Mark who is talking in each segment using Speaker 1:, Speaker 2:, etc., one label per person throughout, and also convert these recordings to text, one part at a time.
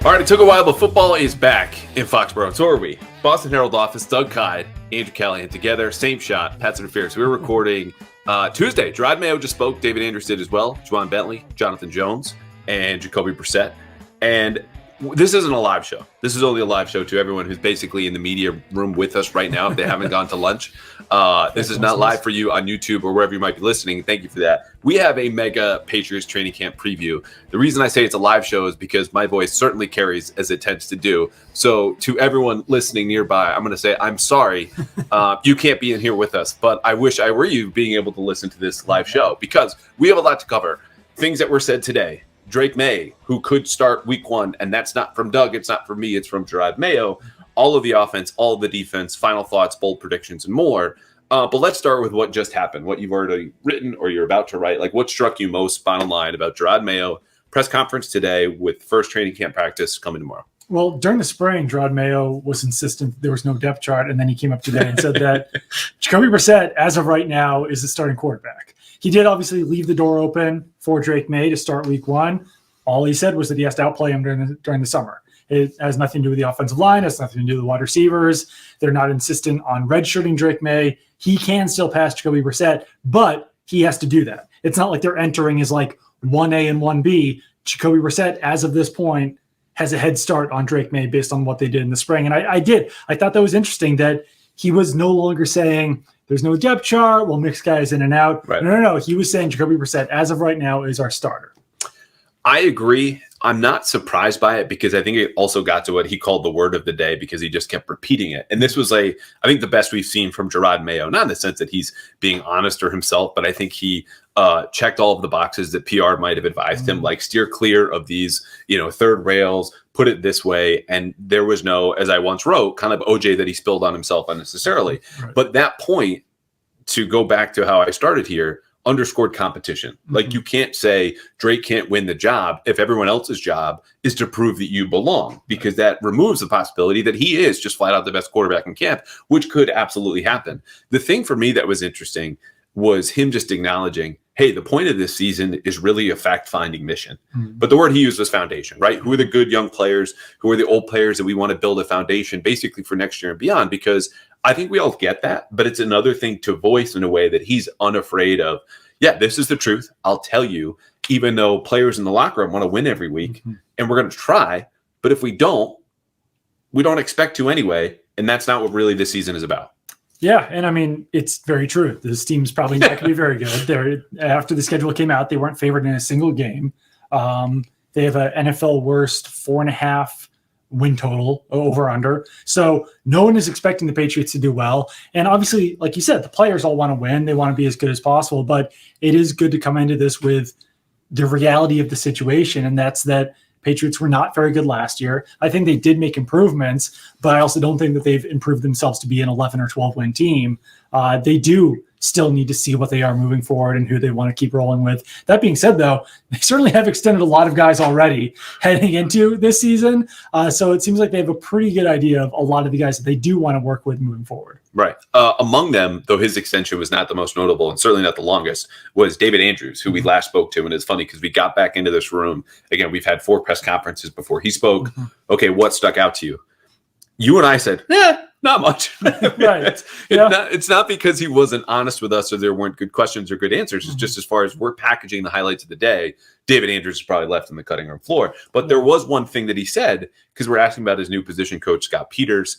Speaker 1: All right, it took a while, but football is back in Foxborough. So are we. Boston Herald office, Doug Kyed, Andrew Callahan together, same shot, Pats and Affairs. We were recording Tuesday. Drake Maye just spoke. David Andrews did as well. Juwan Bentley, Jonathan Jones, and Jacoby Brissett. And this isn't a live show. This is only a live show to everyone who's basically in the media room with us right now if they haven't gone to lunch. This is not live for you on YouTube or wherever you might be listening. Thank you for that. We have a mega Patriots training camp preview. The reason I say it's a live show is because my voice certainly carries as it tends to do. So to everyone listening nearby, I'm going to say, I'm sorry you can't be in here with us, but I wish I were you being able to listen to this live show because we have a lot to cover. Things that were said today. Drake Maye, who could start week one, and that's not from Doug, it's not from me, it's from Drake Maye. All of the offense, all of the defense, final thoughts, bold predictions, and more. But let's start with what just happened, what you've already written or you're about to write. Like, what struck you most, bottom line, about Drake Maye press conference today with first training camp practice coming tomorrow?
Speaker 2: Well, during the spring, Drake Maye was insistent there was no depth chart, and then he came up today and said that Jacoby Brissett, as of right now, is the starting quarterback. He did obviously leave the door open for Drake Maye to start week one. All he said was that he has to outplay him during the summer. It has nothing to do with the offensive line. It has nothing to do with the wide receivers. They're not insistent on redshirting Drake Maye. He can still pass Jacoby Brissett, but he has to do that. It's not like they're entering as like 1A and 1B. Jacoby Brissett, as of this point, has a head start on Drake Maye based on what they did in the spring. And I thought that was interesting that he was no longer saying there's no depth chart, we'll mix guys in and out. Right. No. He was saying Jacoby Brissett, as of right now, is our starter.
Speaker 1: I agree. I'm not surprised by it because I think it also got to what he called the word of the day because he just kept repeating it. And this was I think the best we've seen from Drake Maye, not in the sense that he's being honest or himself, but I think he checked all of the boxes that PR might have advised him, like steer clear of these, third rails, put it this way. And there was no, as I once wrote, kind of OJ that he spilled on himself unnecessarily. Right. But that point, to go back to how I started here, underscored competition. Like, you can't say Drake can't win the job if everyone else's job is to prove that you belong, because that removes the possibility that he is just flat out the best quarterback in camp, which could absolutely happen. The thing for me that was interesting was him just acknowledging, hey, the point of this season is really a fact-finding mission. But the word he used was foundation, right? Who are the good young players? Who are the old players that we want to build a foundation basically for next year and beyond? Because I think we all get that, but it's another thing to voice in a way that he's unafraid of. Yeah, this is the truth. I'll tell you, even though players in the locker room want to win every week, and we're going to try, but if we don't expect to anyway, and that's not what really this season is about.
Speaker 2: Yeah, and I mean, it's very true. This team's probably not going to be very good. After the schedule came out, they weren't favored in a single game. They have an NFL worst 4.5 win total over under. So no one is expecting the Patriots to do well. And obviously, like you said, the players all want to win. They want to be as good as possible, but it is good to come into this with the reality of the situation. And that's that Patriots were not very good last year. I think they did make improvements, but I also don't think that they've improved themselves to be an 11 or 12 win team. They do still need to see what they are moving forward and who they want to keep rolling with. That being said, though, they certainly have extended a lot of guys already heading into this season. So it seems like they have a pretty good idea of a lot of the guys that they do want to work with moving forward.
Speaker 1: Right. Among them, though his extension was not the most notable and certainly not the longest, was David Andrews, who we last spoke to. And it's funny because we got back into this room. Again, we've had 4 press conferences before he spoke. Okay, what stuck out to you? You and I said, not much. Right. It's not because he wasn't honest with us or there weren't good questions or good answers. It's just as far as we're packaging the highlights of the day, David Andrews is probably left on the cutting room floor. But there was one thing that he said, because we're asking about his new position coach, Scott Peters,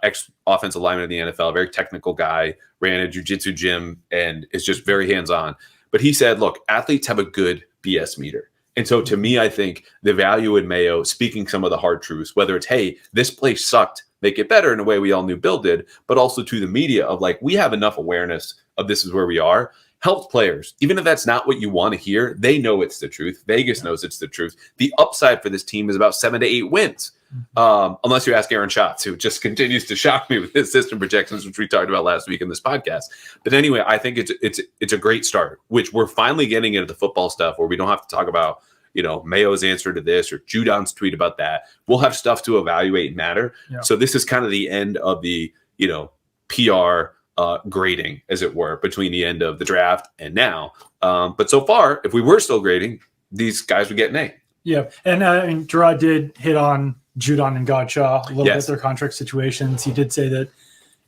Speaker 1: ex-offensive lineman in the NFL, very technical guy, ran a jiu-jitsu gym, and is just very hands-on. But he said, look, athletes have a good BS meter. And so to me, I think the value in Mayo speaking some of the hard truths, whether it's, hey, this place sucked, make it better in a way we all knew Bill did, but also to the media of like, we have enough awareness of this is where we are, helped players. Even if that's not what you want to hear, they know it's the truth. Vegas knows it's the truth. The upside for this team is about 7 to 8 wins. Unless you ask Aaron Schatz, who just continues to shock me with his system projections, which we talked about last week in this podcast. But anyway, I think it's a great start, which we're finally getting into the football stuff where we don't have to talk about, Mayo's answer to this or Judon's tweet about that. We'll have stuff to evaluate and matter. Yeah. So this is kind of the end of the, PR grading, as it were, between the end of the draft and now. But so far, if we were still grading, these guys would get an A.
Speaker 2: Yeah, and I mean, Gerard did hit on Judon and Godshaw a little
Speaker 1: Yes.
Speaker 2: bit, their contract situations. He did say that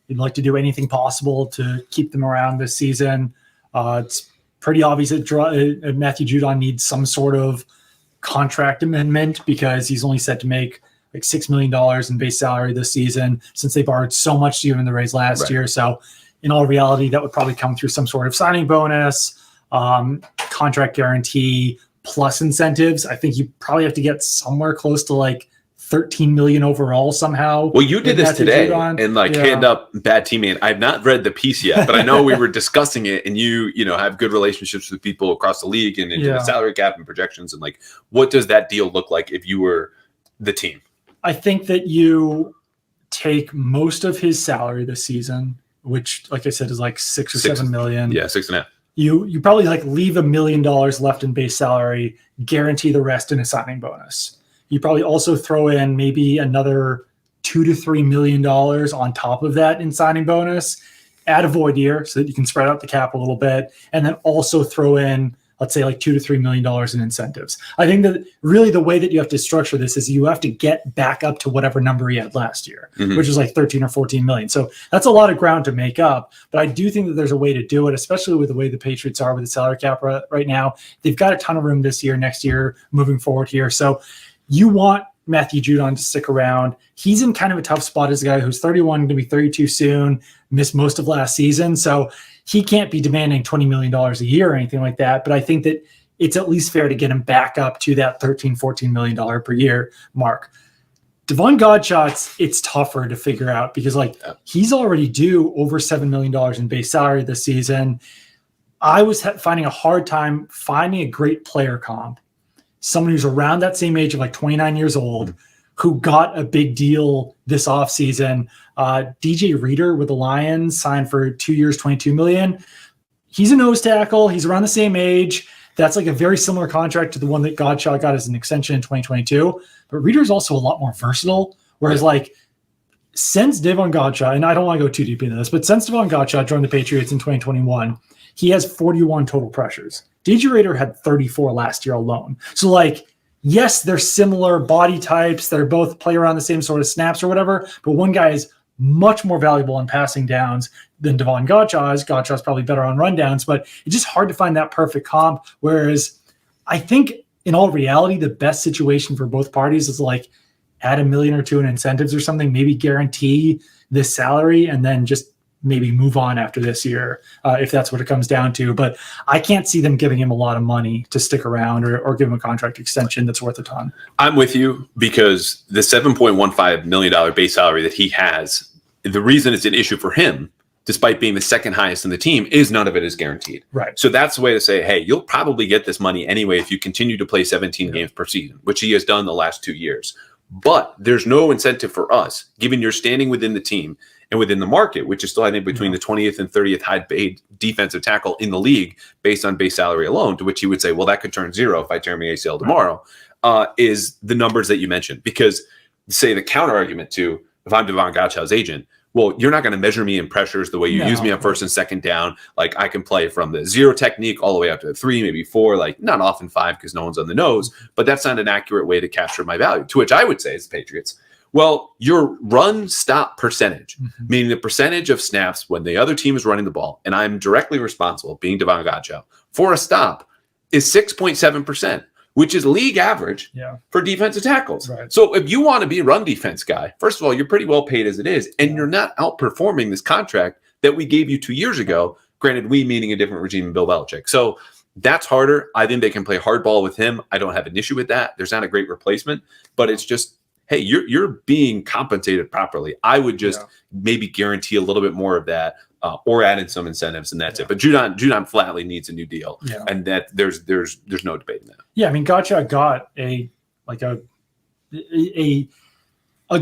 Speaker 2: he'd like to do anything possible to keep them around this season. It's pretty obvious that Matthew Judon needs some sort of contract amendment because he's only set to make like $6 million in base salary this season since they borrowed so much to give him the raise last year. So in all reality, that would probably come through some sort of signing bonus, contract guarantee, plus incentives. I think you probably have to get somewhere close to like 13 million overall somehow.
Speaker 1: Well, you did this today and hand up bad teammate. I've not read the piece yet, but I know we were discussing it, and you have good relationships with people across the league and into the salary cap and projections. And like, what does that deal look like if you were the team?
Speaker 2: I think that you take most of his salary this season, which, like I said, is like 6 or 7 million.
Speaker 1: Yeah, 6.5.
Speaker 2: You probably like leave $1 million left in base salary, guarantee the rest in a signing bonus. You probably also throw in maybe another $2 to $3 million on top of that in signing bonus, add a void year so that you can spread out the cap a little bit, and then also throw in, let's say, like $2 to $3 million in incentives. I think that really the way that you have to structure this is you have to get back up to whatever number he had last year, which is like 13 or 14 million. So that's a lot of ground to make up. But I do think that there's a way to do it, especially with the way the Patriots are with the salary cap right now. They've got a ton of room this year, next year, moving forward here. So you want Matthew Judon to stick around. He's in kind of a tough spot as a guy who's 31, going to be 32 soon, missed most of last season. So he can't be demanding $20 million a year or anything like that. But I think that it's at least fair to get him back up to that $13, $14 million per year mark. Devon Godshaw, it's tougher to figure out because he's already due over $7 million in base salary this season. I was finding a hard time finding a great player comp, someone who's around that same age of like 29 years old, who got a big deal this offseason. DJ Reader with the Lions signed for 2 years, $22 million. He's a nose tackle. He's around the same age. That's like a very similar contract to the one that Godshaw got as an extension in 2022. But Reader's also a lot more versatile. Whereas since Devon Godshaw, and I don't want to go too deep into this, but since Devon Godshaw joined the Patriots in 2021, he has 41 total pressures. DJ Reader had 34 last year alone. So yes, they're similar body types. They're both play around the same sort of snaps or whatever, but one guy is much more valuable in passing downs than Devon Godshaw is. Godshaw's probably better on rundowns, but it's just hard to find that perfect comp. Whereas I think in all reality, the best situation for both parties is add $1 million or $2 million in incentives or something, maybe guarantee this salary and then just maybe move on after this year if that's what it comes down to. But I can't see them giving him a lot of money to stick around or give him a contract extension that's worth a ton.
Speaker 1: I'm with you because the $7.15 million base salary that he has, the reason it's an issue for him, despite being the second highest in the team, is none of it is guaranteed.
Speaker 2: Right.
Speaker 1: So that's the way to say, hey, you'll probably get this money anyway if you continue to play 17 games per season, which he has done the last 2 years. But there's no incentive for us, given your standing within the team and within the market, which is still, I think, between the 20th and 30th high paid defensive tackle in the league based on base salary alone, to which he would say, well, that could turn zero if I tear my ACL tomorrow, is the numbers that you mentioned. Because, say, the counter argument to, if I'm Devon Godshaw's agent, well, you're not going to measure me in pressures the way you use me on first and second down. I can play from the 0 technique all the way up to the 3, maybe 4, not often 5 because no one's on the nose, but that's not an accurate way to capture my value. To which I would say, as the Patriots, well, your run stop percentage, meaning the percentage of snaps when the other team is running the ball, and I'm directly responsible, being Devon Godshaw, for a stop, is 6.7%. Which is league average for defensive tackles.
Speaker 2: Right.
Speaker 1: So if you want to be a run defense guy, first of all, you're pretty well paid as it is, and you're not outperforming this contract that we gave you 2 years ago. Granted, we meaning a different regime in Bill Belichick. So that's harder. I think they can play hardball with him. I don't have an issue with that. There's not a great replacement, but it's just, hey, you're being compensated properly. I would just maybe guarantee a little bit more of that. Or add in some incentives, and that's it. But Judon flatly needs a new deal, and that there's no debating that.
Speaker 2: Yeah, I mean, Godshaw got a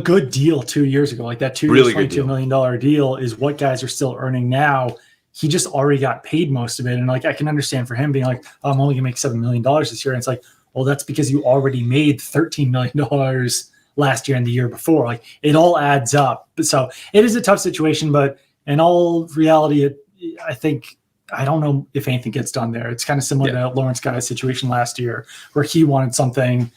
Speaker 2: good deal 2 years ago. That 2 years, $22 million deal is what guys are still earning now. He just already got paid most of it, and I can understand for him being I'm only gonna make $7 million this year. And it's well, that's because you already made $13 million last year and the year before. It all adds up. So it is a tough situation, but in all reality, I think I don't know if anything gets done there. It's kind of similar to Lawrence Guy's situation last year, where he wanted something.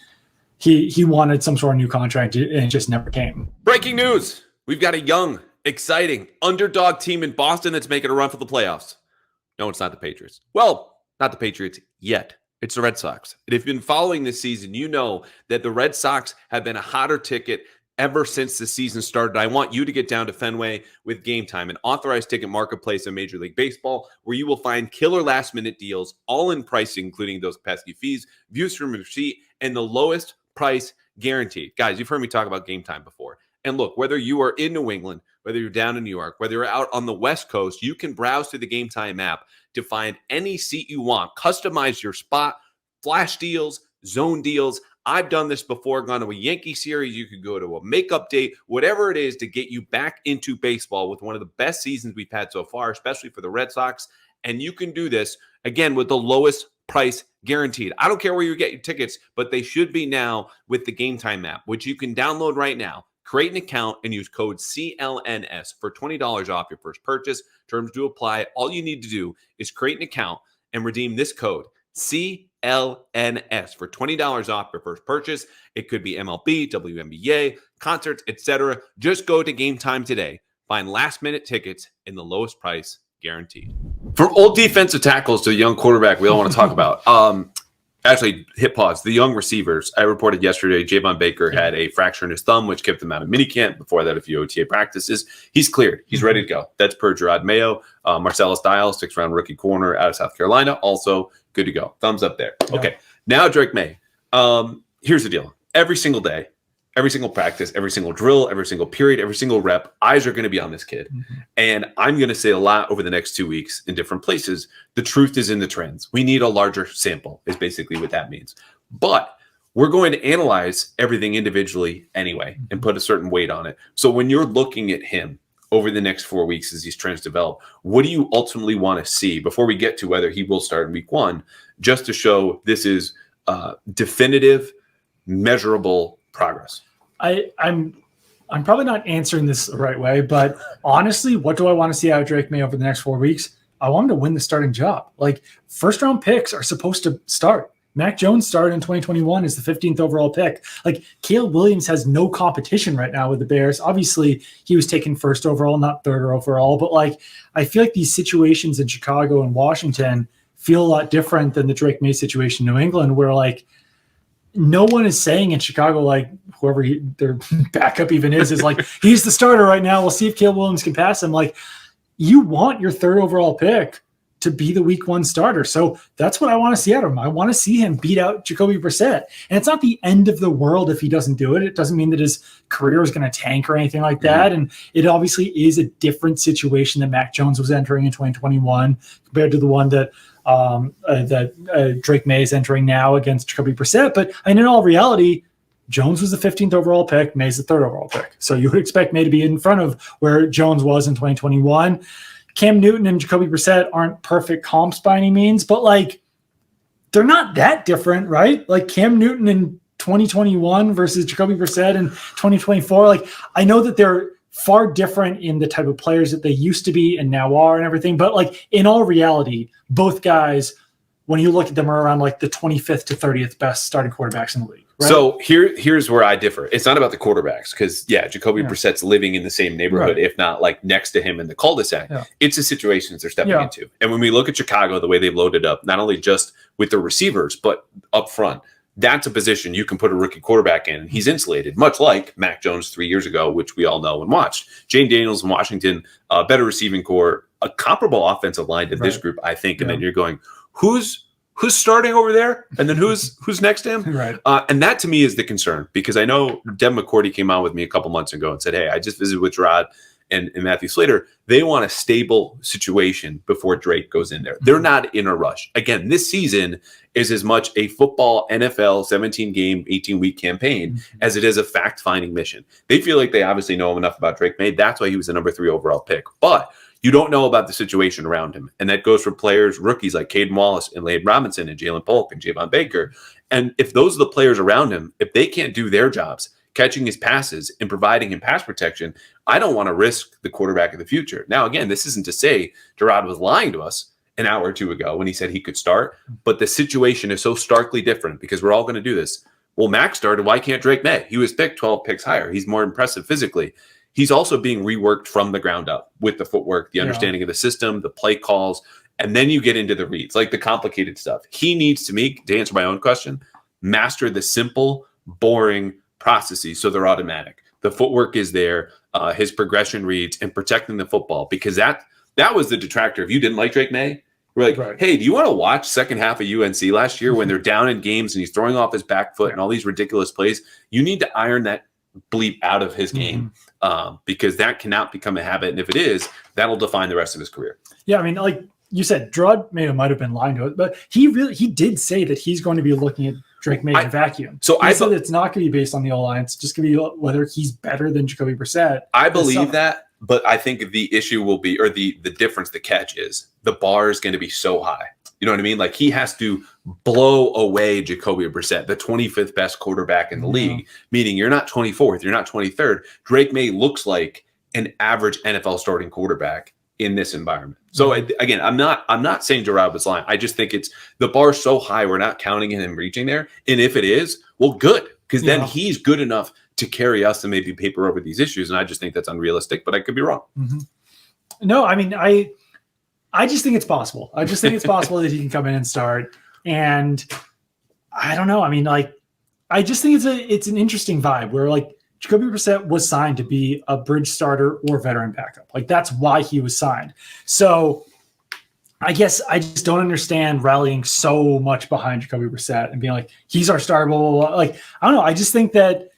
Speaker 2: He wanted some sort of new contract, and it just never came.
Speaker 1: Breaking news. We've got a young, exciting underdog team in Boston that's making a run for the playoffs. No, it's not the Patriots. Well, not the Patriots yet. It's the Red Sox. And if you've been following this season, you know that the Red Sox have been a hotter ticket ever since the season started. I want you to get down to Fenway with Game Time, an authorized ticket marketplace in Major League Baseball, where you will find killer last-minute deals, all in pricing, including those pesky fees, views from your seat, and the lowest price guaranteed. Guys, you've heard me talk about Game Time before. And look, whether you are in New England, whether you're down in New York, whether you're out on the West Coast, you can browse through the Game Time app to find any seat you want. Customize your spot, flash deals, zone deals. I've done this before, gone to a Yankee series. You could go to a makeup date, whatever it is to get you back into baseball with one of the best seasons we've had so far, especially for the Red Sox. And you can do this, again, with the lowest price guaranteed. I don't care where you get your tickets, but they should be now with the Game Time app, which you can download right now. Create an account and use code CLNS for $20 off your first purchase. Terms do apply. All you need to do is create an account and redeem this code CLNS for $20 off your first purchase. It could be MLB, WNBA, concerts, etc. Just go to Game Time today. Find last-minute tickets in the lowest price guaranteed. For old defensive tackles to the young quarterback we all want to talk about. Actually, hit pause. The young receivers. I reported yesterday Javon Baker had a fracture in his thumb, which kept him out of minicamp. Before that, a few OTA practices. He's cleared. He's ready to go. That's per Drake Maye. Marcellus Dial, 6th-round rookie corner out of South Carolina, also good to go. Thumbs up there.
Speaker 2: Yeah.
Speaker 1: Okay, now Drake Maye. Here's the deal. Every single day, every single practice, every single drill, every single period, every single rep, eyes are going to be on this kid. And I'm going to say a lot over the next 2 weeks in different places. The truth is in the trends. We need a larger sample is basically what that means. But we're going to analyze everything individually anyway and put a certain weight on it. So when you're looking at him over the next 4 weeks as these trends develop, what do you ultimately want to see before we get to whether he will start in week 1, just to show this is definitive, measurable progress?
Speaker 2: I'm probably not answering this the right way, but honestly, what do I want to see out of Drake Maye over the next 4 weeks? I want him to win the starting job. Like, first-round picks are supposed to start. Mac Jones started in 2021 as the 15th overall pick. Like, Caleb Williams has no competition right now with the Bears. Obviously, he was taken first overall, not third overall. But, like, I feel like these situations in Chicago and Washington feel a lot different than the Drake Maye situation in New England, where, like, no one is saying in Chicago, like, whoever their backup even is like, he's the starter right now. We'll see if Caleb Williams can pass him. Like, you want your third overall pick to be the week 1 starter. So that's what I want to see out of him. I want to see him beat out Jacoby Brissett. And it's not the end of the world if he doesn't do it. It doesn't mean that his career is going to tank or anything like that. And it obviously is a different situation that Mac Jones was entering in 2021 compared to the one that Drake Maye is entering now against Jacoby Brissett. But in all reality, Jones was the 15th overall pick. Maye's the 3rd overall pick. So you would expect Maye to be in front of where Jones was in 2021. Cam Newton and Jacoby Brissett aren't perfect comps by any means, but, like, they're not that different, right? Like, Cam Newton in 2021 versus Jacoby Brissett in 2024. Like, I know that they're far different in the type of players that they used to be and now are and everything. But, like, in all reality, both guys, when you look at them, are around, like, the 25th to 30th best starting quarterbacks in the league. Right?
Speaker 1: So here's where I differ. It's not about the quarterbacks because, Jacoby Brissett's living in the same neighborhood, if not, like, next to him in the cul-de-sac.
Speaker 2: Yeah.
Speaker 1: It's the situations they're stepping into. And when we look at Chicago, the way they've loaded up, not only just with the receivers, but up front, that's a position you can put a rookie quarterback in. He's insulated, much like Mac Jones 3 years ago, which we all know and watched. Jane Daniels in Washington, better receiving core, a comparable offensive line to this group, I think. And then you're going, who's starting over there? And then who's next to him?
Speaker 2: Right.
Speaker 1: And that to me is the concern, because I know Deb McCourty came on with me a couple months ago and said, hey, I just visited with Rod and Matthew Slater. They want a stable situation before Drake goes in there. They're not in a rush. Again, this season is as much a football NFL 17-game, 18-week campaign as it is a fact-finding mission. They feel like they obviously know enough about Drake Maye. That's why he was the number 3 overall pick. But you don't know about the situation around him. And that goes for players, rookies like Caden Wallace and Lade Robinson and Jalen Polk and Javon Baker. And if those are the players around him, if they can't do their jobs, catching his passes and providing him pass protection, I don't want to risk the quarterback of the future. Now, again, this isn't to say Gerard was lying to us. an hour or two ago when he said he could start, but the situation is so starkly different because we're all going to do this. Well, Mac started. Why can't Drake Maye? He was picked 12 picks higher. He's more impressive physically. He's also being reworked from the ground up with the footwork, the understanding of the system, the play calls, and then you get into the reads, like the complicated stuff. He needs to answer my own question, master the simple, boring processes so they're automatic. The footwork is there, his progression reads, and protecting the football, because that was the detractor. If you didn't like Drake Maye, we're like, hey, do you want to watch second half of UNC last year when they're down in games and he's throwing off his back foot and all these ridiculous plays? You need to iron that bleep out of his game because that cannot become a habit. And if it is, that'll define the rest of his career. Yeah,
Speaker 2: I mean, like you said, Drake Maye might have been lying to it, but he did say that he's going to be looking at Drake Maye in a vacuum. So I said it's not going to be based on the O-line. It's just going to be whether he's better than Jacoby Brissett.
Speaker 1: I believe that, but I think the issue will be, or the difference, the catch is the bar is going to be so high. You know what I mean? Like, he has to blow away Jacoby Brissett, the 25th best quarterback in the league, meaning you're not 24th, you're not 23rd. Drake Maye looks like an average NFL starting quarterback in this environment. So again, I'm not saying Gerard was lying. I just think it's the bar so high we're not counting him reaching there. And if it is, well, good, because then he's good enough to carry us and maybe paper over these issues. And I just think that's unrealistic, but I could be wrong.
Speaker 2: No, I mean, I just think it's possible. I just think it's possible that he can come in and start. And I don't know. I mean, like, I just think it's an interesting vibe where, like, Jacoby Brissett was signed to be a bridge starter or veteran backup. Like, that's why he was signed. So I guess I just don't understand rallying so much behind Jacoby Brissett and being like, he's our starter, blah, blah, blah. Like, I don't know. I just think that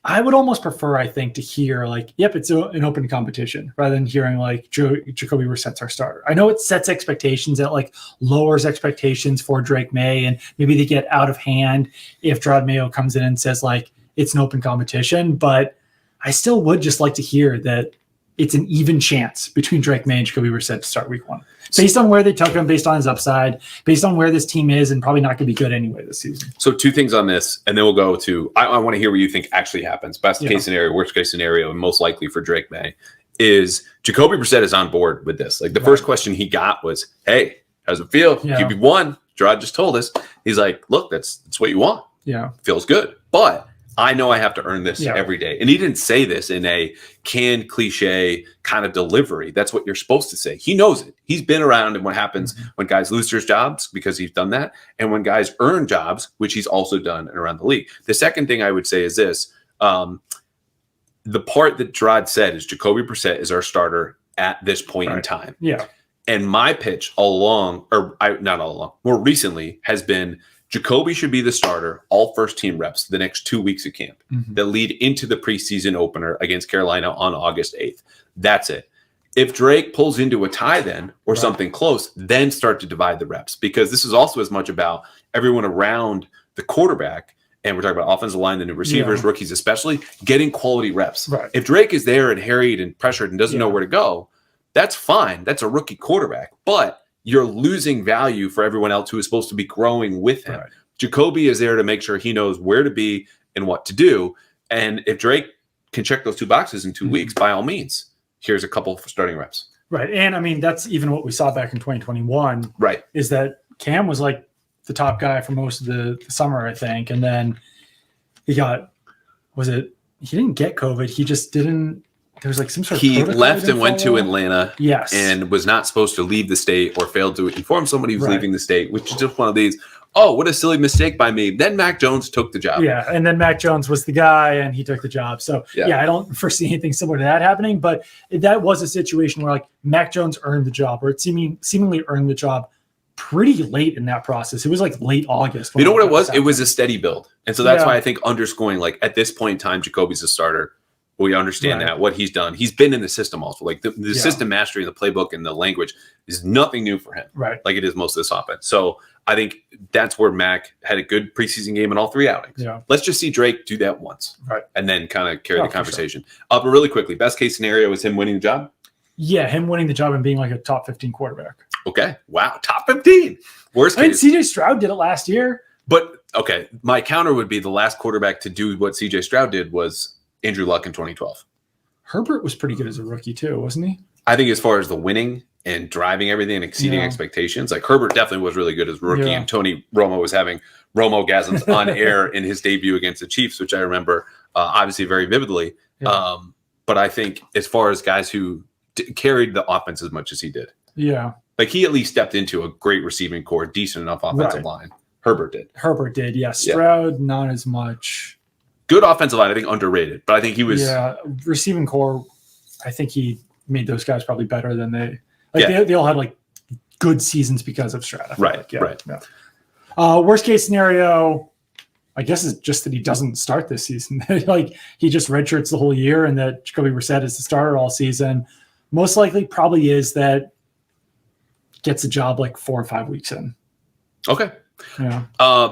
Speaker 2: I would almost prefer, I think, to hear like, yep, it's an open competition rather than hearing like Jacoby Brissett's our starter. I know it sets expectations, it like lowers expectations for Drake Maye, and maybe they get out of hand if Drake Maye comes in and says like it's an open competition. But I still would just like to hear that it's an even chance between Drake Maye and Jacoby Brissett to start week one, based on where they took him, based on his upside, based on where this team is, and probably not going to be good anyway this season.
Speaker 1: So two things on this, and then we'll go to, I want to hear what you think actually happens. Best case scenario, worst case scenario, and most likely for Drake Maye is Jacoby Brissett is on board with this. Like, the first question he got was, hey, how's it feel? QB1, Gerard just told us. He's like, look, that's what you want.
Speaker 2: Yeah.
Speaker 1: Feels good. But I know I have to earn this every day. And he didn't say this in a canned cliche kind of delivery. That's what you're supposed to say. He knows it. He's been around and what happens when guys lose their jobs, because he's done that, and when guys earn jobs, which he's also done around the league. The second thing I would say is this. The part that Gerard said is Jacoby Brissett is our starter at this point in time.
Speaker 2: Yeah.
Speaker 1: And my pitch not all along, more recently has been Jacoby should be the starter, all first-team reps the next 2 weeks of camp that lead into the preseason opener against Carolina on August 8th. That's it. If Drake pulls into a tie then or something close, then start to divide the reps, because this is also as much about everyone around the quarterback, and we're talking about offensive line, the new receivers, rookies especially, getting quality reps.
Speaker 2: Right.
Speaker 1: If Drake is there and harried and pressured and doesn't know where to go, that's fine. That's a rookie quarterback. But you're losing value for everyone else who is supposed to be growing with him. Right. Jacoby is there to make sure he knows where to be and what to do. And if Drake can check those two boxes in 2 weeks, by all means, here's a couple for starting reps.
Speaker 2: Right. And I mean, that's even what we saw back in 2021.
Speaker 1: Right.
Speaker 2: Is that Cam was like the top guy for most of the summer, I think. And then he didn't get COVID. He just didn't. There was like some sort of
Speaker 1: he left and went to Atlanta.
Speaker 2: Yes.
Speaker 1: And was not supposed to leave the state, or failed to inform somebody who was leaving the state, which is just one of these, oh, what a silly mistake by me. Then Mac Jones took the job.
Speaker 2: Yeah. And then Mac Jones was the guy and he took the job. So I don't foresee anything similar to that happening, but that was a situation where like Mac Jones earned the job, or it seemingly earned the job pretty late in that process. It was like late August.
Speaker 1: You know what it was? It was a steady build. And so that's why I think underscoring, like, at this point in time, Jacoby's a starter. We understand that, what he's done. He's been in the system also. Like, the system mastery, the playbook, and the language is nothing new for him.
Speaker 2: Right.
Speaker 1: Like it is most of this offense. So I think that's where Mac had a good preseason game in all three outings.
Speaker 2: Yeah.
Speaker 1: Let's just see Drake do that once.
Speaker 2: Right.
Speaker 1: And then kind of carry the conversation. But really quickly, best case scenario is him winning the job?
Speaker 2: Yeah, him winning the job and being like a top 15 quarterback.
Speaker 1: Okay. Wow. Top 15. Worst case.
Speaker 2: CJ Stroud did it last year.
Speaker 1: But, okay, my counter would be the last quarterback to do what CJ Stroud did was Andrew Luck in 2012.
Speaker 2: Herbert was pretty good as a rookie too, wasn't he?
Speaker 1: I think as far as the winning and driving everything and exceeding expectations. Like Herbert definitely was really good as a rookie, and Tony Romo was having Romo-gasms on air in his debut against the Chiefs, which I remember obviously very vividly. But I think as far as guys who carried the offense as much as he did, like he at least stepped into a great receiving core, decent enough offensive line. Herbert did. Yeah.
Speaker 2: Stroud, not as much.
Speaker 1: Good offensive line, I think underrated, but I think he was.
Speaker 2: Yeah, receiving core, I think he made those guys probably better than they. They all had like good seasons because of Stroud.
Speaker 1: Right.
Speaker 2: Worst case scenario, I guess, is just that he doesn't start this season. Like he just redshirts the whole year, and that Jacoby Brissett is the starter all season. Most likely, probably is that gets a job like 4 or 5 weeks in.
Speaker 1: Okay.
Speaker 2: Yeah.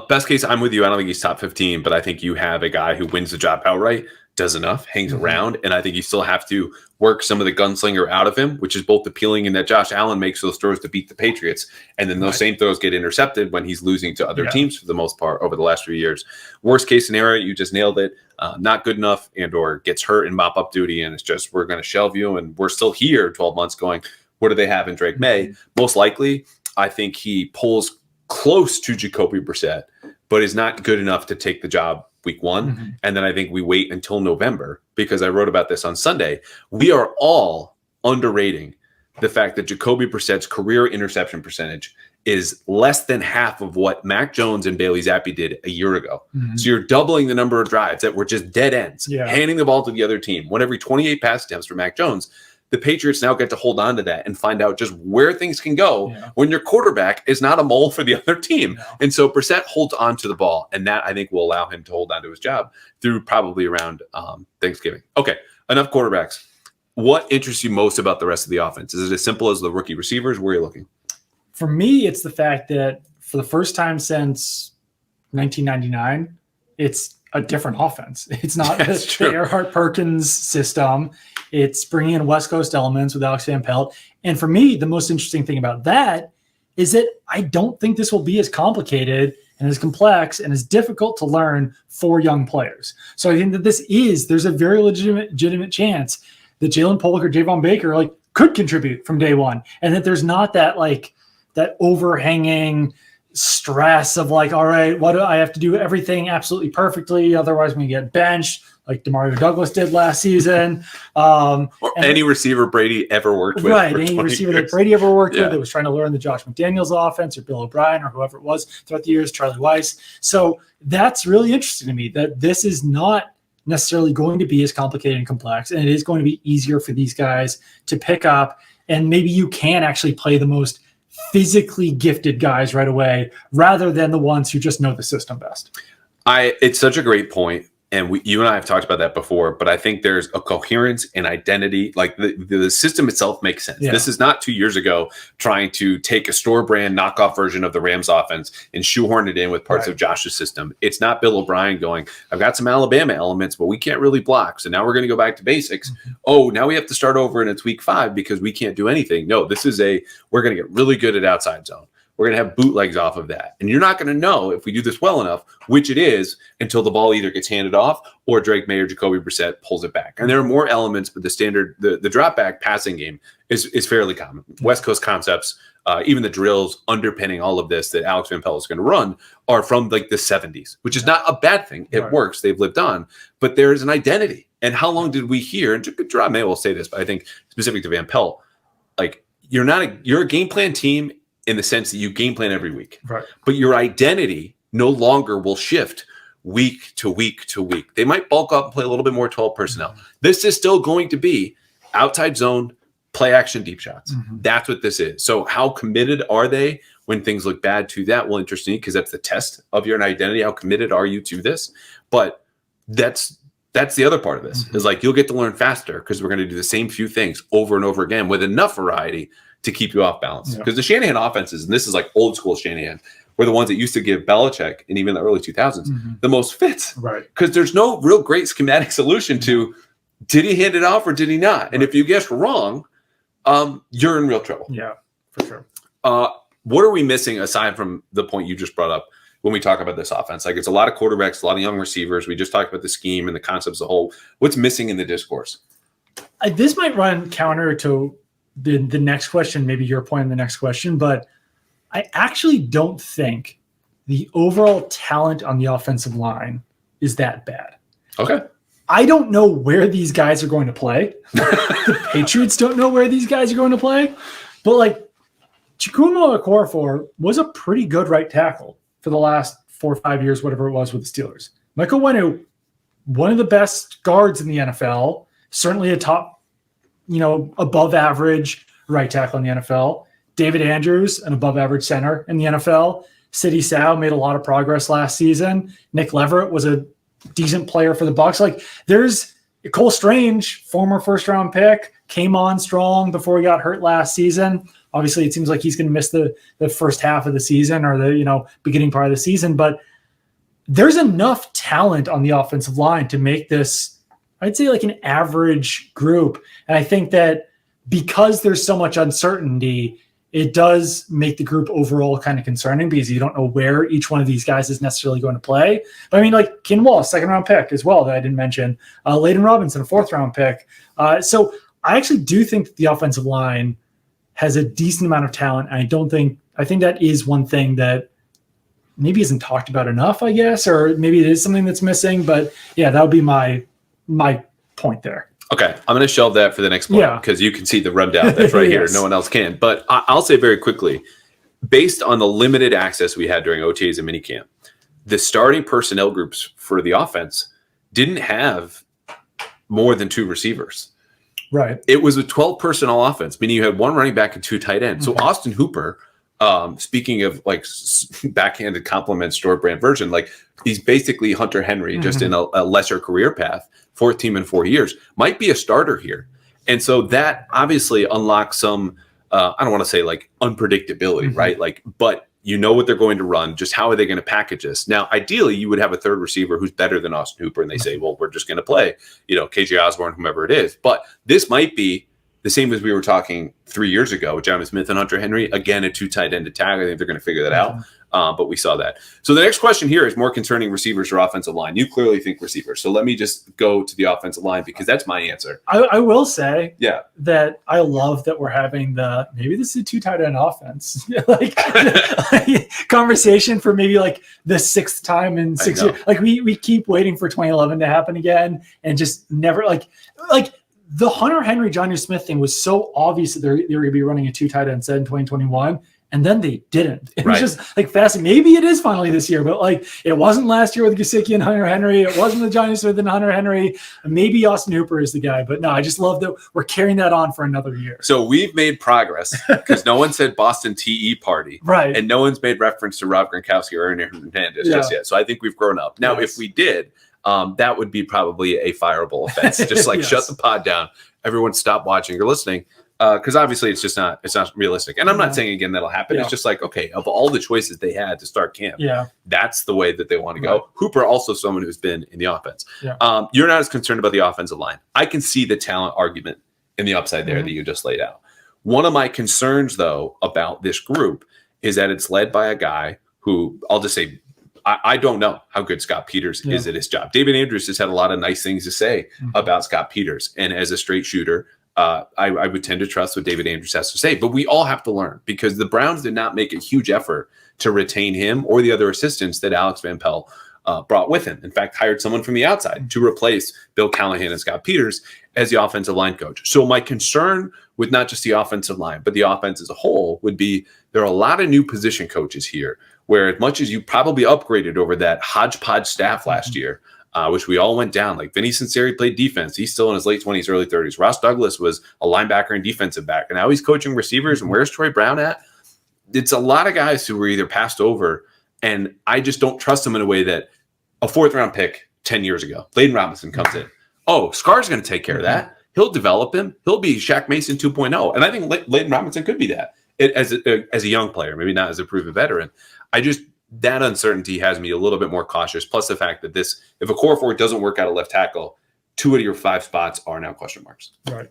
Speaker 1: Best case, I'm with you. I don't think he's top 15, but I think you have a guy who wins the job outright, does enough, hangs around, and I think you still have to work some of the gunslinger out of him, which is both appealing in that Josh Allen makes those throws to beat the Patriots, and then those same throws get intercepted when he's losing to other teams for the most part over the last few years. Worst case scenario, you just nailed it. Not good enough and or gets hurt in mop-up duty, and it's just we're going to shelve you, and we're still here 12 months going, what do they have in Drake Maye? Most likely, I think he pulls close to Jacoby Brissett, but is not good enough to take the job week 1. And then I think we wait until November, because I wrote about this on Sunday. We are all underrating the fact that Jacoby Brissett's career interception percentage is less than half of what Mac Jones and Bailey Zappi did a year ago. So you're doubling the number of drives that were just dead ends, handing the ball to the other team. One every 28 pass attempts for Mac Jones. The Patriots now get to hold on to that and find out just where things can go when your quarterback is not a mole for the other team. And so Brissett holds on to the ball, and that I think will allow him to hold on to his job through probably around Thanksgiving. Okay, enough quarterbacks. What interests you most about the rest of the offense? Is it as simple as the rookie receivers? Where are you looking?
Speaker 2: For me, it's the fact that for the first time since 1999, it's a different offense. It's not the Earhart-Perkins system. It's bringing in West Coast elements with Alex Van Pelt. And for me, the most interesting thing about that is that I don't think this will be as complicated and as complex and as difficult to learn for young players. So I think that there's a very legitimate chance that Jalen Polk or Javon Baker could contribute from day one. And that there's not that overhanging stress of all right, what do I have to do everything absolutely perfectly? Otherwise I'm going to get benched like DeMario Douglas did last season.
Speaker 1: Or any receiver Brady ever worked with.
Speaker 2: Right. Any receiver that Brady ever worked with that was trying to learn the Josh McDaniels offense or Bill O'Brien or whoever it was throughout the years, Charlie Weiss. So that's really interesting to me that this is not necessarily going to be as complicated and complex, and it is going to be easier for these guys to pick up. And maybe you can actually play the most physically gifted guys right away rather than the ones who just know the system best.
Speaker 1: It's such a great point. And you and I have talked about that before, but I think there's a coherence and identity. Like the system itself makes sense. Yeah. This is not 2 years ago trying to take a store brand knockoff version of the Rams offense and shoehorn it in with parts of Josh's system. It's not Bill O'Brien going, I've got some Alabama elements, but we can't really block. So now we're going to go back to basics. Oh, now we have to start over and it's week 5 because we can't do anything. No, this is we're going to get really good at outside zone. We're going to have bootlegs off of that. And you're not going to know if we do this well enough, which it is, until the ball either gets handed off or Drake Maye or Jacoby Brissett pulls it back. And there are more elements, but the standard, the drop back passing game is fairly common. West Coast concepts, even the drills underpinning all of this that Alex Van Pelt is going to run are from the 70s, which is not a bad thing. It works. They've lived on. But there is an identity. And how long did we hear, and Drake Maye will say this, but I think specific to Van Pelt, you're a game plan team in the sense that you game plan every week, but your identity no longer will shift week to week to week. They might bulk up and play a little bit more 12 personnel. This is still going to be outside zone, play action, deep shots. That's what this is. So how committed are they when things look bad to that? Well, interesting, because that's the test of your identity. How committed are you to this? But that's the other part of this is you'll get to learn faster because we're going to do the same few things over and over again with enough variety to keep you off balance. Because the Shanahan offenses, and this is old school Shanahan, were the ones that used to give Belichick and even the early 2000s the most fits. Because there's no real great schematic solution to did he hand it off or did he not? And if you guess wrong, you're in real trouble.
Speaker 2: Yeah, for sure.
Speaker 1: What are we missing aside from the point you just brought up when we talk about this offense? It's a lot of quarterbacks, a lot of young receivers. We just talked about the scheme and the concepts as a whole. What's missing in the discourse?
Speaker 2: This might run counter to the next question, maybe your point in the next question, but I actually don't think the overall talent on the offensive line is that bad.
Speaker 1: Okay.
Speaker 2: I don't know where these guys are going to play. The Patriots don't know where these guys are going to play. But like Chukwuma Okorafor was a pretty good right tackle for the last 4 or 5 years, whatever it was with the Steelers. Michael Wenu, one of the best guards in the NFL, certainly a top, above average right tackle in the NFL. David Andrews, an above average center in the NFL. Sidney Sow made a lot of progress last season. Nick Leverett was a decent player for the Bucs. Like there's Cole Strange, former first round pick, came on strong before he got hurt last season. Obviously, it seems like he's going to miss the first half of the season or the beginning part of the season. But there's enough talent on the offensive line to make this, I'd say, like an average group. And I think that because there's so much uncertainty, it does make the group overall kind of concerning because you don't know where each one of these guys is necessarily going to play. But I mean, like Ken Wallace, 2nd round pick as well that I didn't mention. Layden Robinson, a 4th round pick. So I actually do think that the offensive line has a decent amount of talent. And I think that is one thing that maybe isn't talked about enough, I guess, or maybe it is something that's missing. But yeah, that would be my point there.
Speaker 1: Okay, I'm going to shelve that for the next point because you can see the rundown that's right here.
Speaker 2: Yes.
Speaker 1: No one else can. But I'll say very quickly, based on the limited access we had during OTAs and minicamp, the starting personnel groups for the offense didn't have more than 2 receivers.
Speaker 2: Right.
Speaker 1: It was a 12 personnel offense, meaning you had 1 running back and 2 tight ends. Mm-hmm. So Austin Hooper, speaking of like backhanded compliment store brand version, like he's basically Hunter Henry, just in a lesser career path. 4th team in 4 years, might be a starter here. And so that obviously unlocks some, I don't want to say like unpredictability, right? Like, but you know what they're going to run, just how are they going to package this? Now, ideally, you would have a 3rd receiver who's better than Austin Hooper, and they say, well, we're just going to play, KJ Osborne, whomever it is. But this might be the same as we were talking 3 years ago with Jonnu Smith and Hunter Henry. Again, a 2 tight end attack. I think they're going to figure that out. But we saw that. So the next question here is more concerning receivers or offensive line. You clearly think receivers. So let me just go to the offensive line because that's my answer.
Speaker 2: I will say that I love that we're having maybe this is a 2 tight end offense. like conversation for maybe like the 6th time in 6 years. Like we keep waiting for 2011 to happen again and just never like the Hunter Henry, Jonnu Smith thing was so obvious that they were going to be running a 2 tight end set in 2021. And then they didn't. It was just like fascinating. Maybe it is finally this year, but like it wasn't last year with Gesicki and Hunter Henry. It wasn't with Jonnu Smith and Hunter Henry. Maybe Austin Hooper is the guy, but no, I just love that we're carrying that on for another year.
Speaker 1: So we've made progress because no one said Boston TE party,
Speaker 2: right? And
Speaker 1: no one's made reference to Rob Gronkowski or Aaron Hernandez just yet. So I think we've grown up. Now, if we did, that would be probably a fireable offense. Just like shut the pod down. Everyone stop watching or listening. Because obviously it's not realistic. And I'm not saying again that'll happen. It's just like, okay, of all the choices they had to start camp, that's the way that they want to go. Right. Hooper, also someone who's been in the offense. Yeah. You're not as concerned about the offensive line. I can see the talent argument in the upside there that you just laid out. One of my concerns, though, about this group is that it's led by a guy who, I'll just say, I don't know how good Scott Peters is at his job. David Andrews has had a lot of nice things to say about Scott Peters. And as a straight shooter, I would tend to trust what David Andrews has to say, but we all have to learn because the Browns did not make a huge effort to retain him or the other assistants that Alex Van Pelt brought with him. In fact, hired someone from the outside to replace Bill Callahan and Scott Peters as the offensive line coach. So my concern with not just the offensive line, but the offense as a whole would be there are a lot of new position coaches here where as much as you probably upgraded over that hodgepodge staff last year, which we all went down. Like Vinny Cincinnati played defense. He's still in his late 20s, early 30s. Ross Douglas was a linebacker and defensive back. And now he's coaching receivers. And where's Troy Brown at? It's a lot of guys who were either passed over. And I just don't trust them in a way that a 4th round pick 10 years ago, Layden Robinson comes in. Oh, Scar's going to take care of that. He'll develop him. He'll be Shaq Mason 2.0. And I think Layden Robinson could be that as a young player, maybe not as a proven veteran. That uncertainty has me a little bit more cautious. Plus the fact that if a core 4 doesn't work out at left tackle, 2 out of your 5 spots are now question marks.
Speaker 2: Right.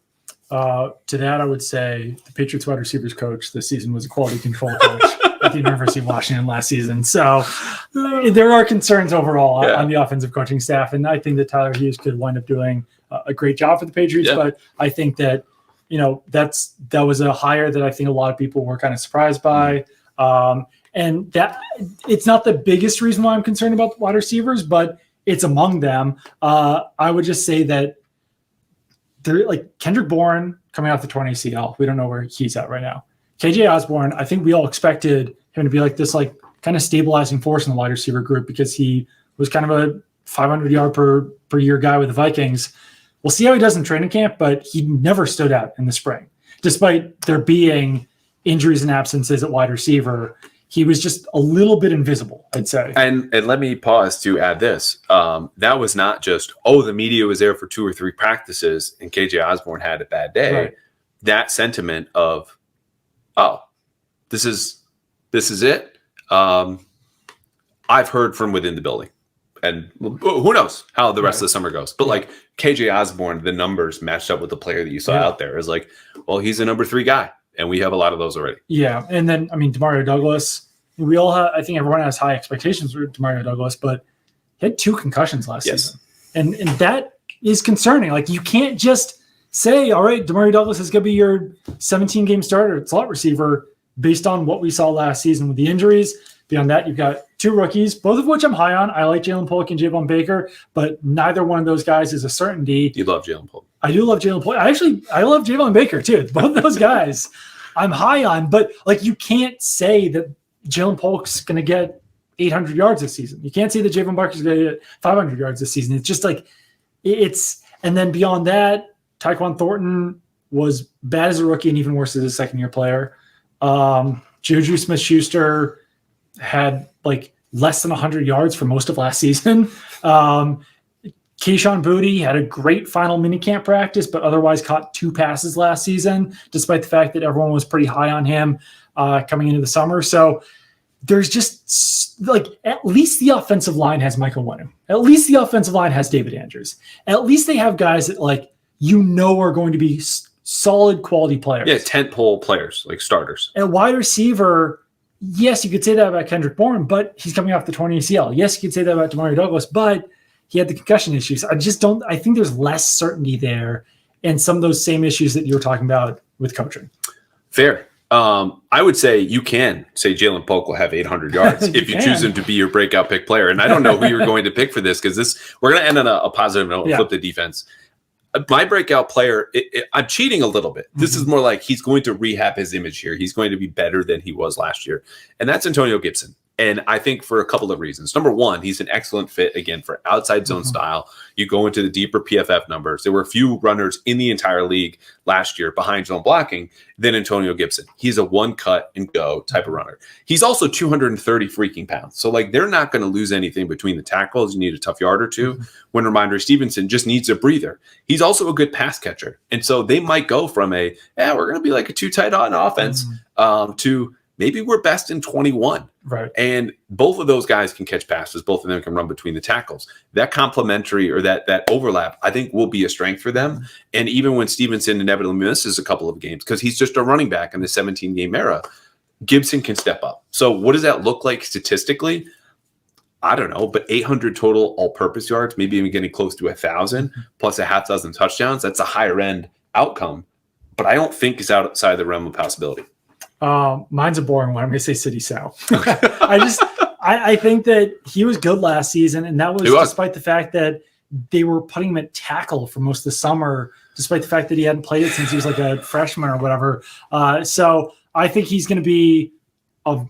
Speaker 2: To that, I would say the Patriots wide receivers coach this season was a quality control coach at the University of Washington last season. So there are concerns overall on the offensive coaching staff. And I think that Tyler Hughes could wind up doing a great job for the Patriots. But I think that that was a hire that I think a lot of people were kind of surprised by. And that it's not the biggest reason why I'm concerned about the wide receivers, but it's among them. I would just say that they're like Kendrick Bourne coming off the torn ACL. We don't know where he's at right now. KJ Osborne, I think we all expected him to be like this, like kind of stabilizing force in the wide receiver group because he was kind of a 500 yard per year guy with the Vikings. We'll see how he does in training camp, but he never stood out in the spring, despite there being injuries and absences at wide receiver. He was just a little bit invisible, I'd say.
Speaker 1: And let me pause to add this. That was not just, the media was there for 2 or 3 practices and KJ Osborne had a bad day.
Speaker 2: Right.
Speaker 1: That sentiment of, this is it. I've heard from within the building. And who knows how the rest of the summer goes. But like KJ Osborne, the numbers matched up with the player that you saw out there. Is like, well, he's a number 3 guy. And we have a lot of those already. Yeah.
Speaker 2: And then, Demario Douglas, we all have, I think everyone has high expectations for Demario Douglas, but he had 2 concussions last season. And that is concerning. Like, you can't just say, all right, Demario Douglas is going to be your 17-game starter at slot receiver based on what we saw last season with the injuries. Beyond that, you've got 2 rookies, both of which I'm high on. I like Jalen Polk and Javon Baker, but neither one of those guys is a certainty.
Speaker 1: You love Jalen Polk.
Speaker 2: I do love Jalen Polk. I love Javon Baker too. Both of those guys I'm high on, but like you can't say that Jalen Polk's going to get 800 yards this season. You can't say that Javon Baker's going to get 500 yards this season. It's just like and then beyond that, Tyquan Thornton was bad as a rookie and even worse as a second-year player. Juju Smith-Schuster had like less than 100 yards for most of last season. Keyshawn Boutte had a great final minicamp practice, but otherwise caught 2 passes last season, despite the fact that everyone was pretty high on him coming into the summer. So there's just like at least the offensive line has Michael Wenham. At least the offensive line has David Andrews. At least they have guys that are going to be solid quality players.
Speaker 1: Yeah, tentpole players, like starters.
Speaker 2: At wide receiver, yes, you could say that about Kendrick Bourne, but he's coming off the torn ACL. Yes, you could say that about Demario Douglas, but he had the concussion issues. I think there's less certainty there and some of those same issues that you were talking about with coaching.
Speaker 1: Fair. I would say you can say Jalen Polk will have 800 yards if you choose him to be your breakout pick player. And I don't know who you're going to pick for this because we're going to end on a positive note and flip the defense. My breakout player, I'm cheating a little bit. This is more like he's going to rehab his image here. He's going to be better than he was last year. And that's Antonio Gibson. And I think for a couple of reasons. Number one, he's an excellent fit, again, for outside zone style. You go into the deeper PFF numbers. There were a few runners in the entire league last year behind zone blocking than Antonio Gibson. He's a one cut and go type of runner. He's also 230 freaking pounds. So, they're not going to lose anything between the tackles. You need a tough yard or two. When Ramondre Stevenson just needs a breather. He's also a good pass catcher. And so they might go from we're going to be like a 2 tight end offense to maybe we're best in 21.
Speaker 2: Right.
Speaker 1: And both of those guys can catch passes. Both of them can run between the tackles. That complementary or that overlap, I think, will be a strength for them. And even when Stevenson inevitably misses a couple of games, because he's just a running back in the 17-game era, Gibson can step up. So what does that look like statistically? I don't know, but 800 total all-purpose yards, maybe even getting close to 1,000, plus a half dozen touchdowns. That's a higher-end outcome. But I don't think it's outside the realm of possibility.
Speaker 2: Mine's a boring one. I'm going to say City South. I think that he was good last season, and that was despite the fact that they were putting him at tackle for most of the summer, despite the fact that he hadn't played it since he was like a freshman or whatever. So I think he's going to be a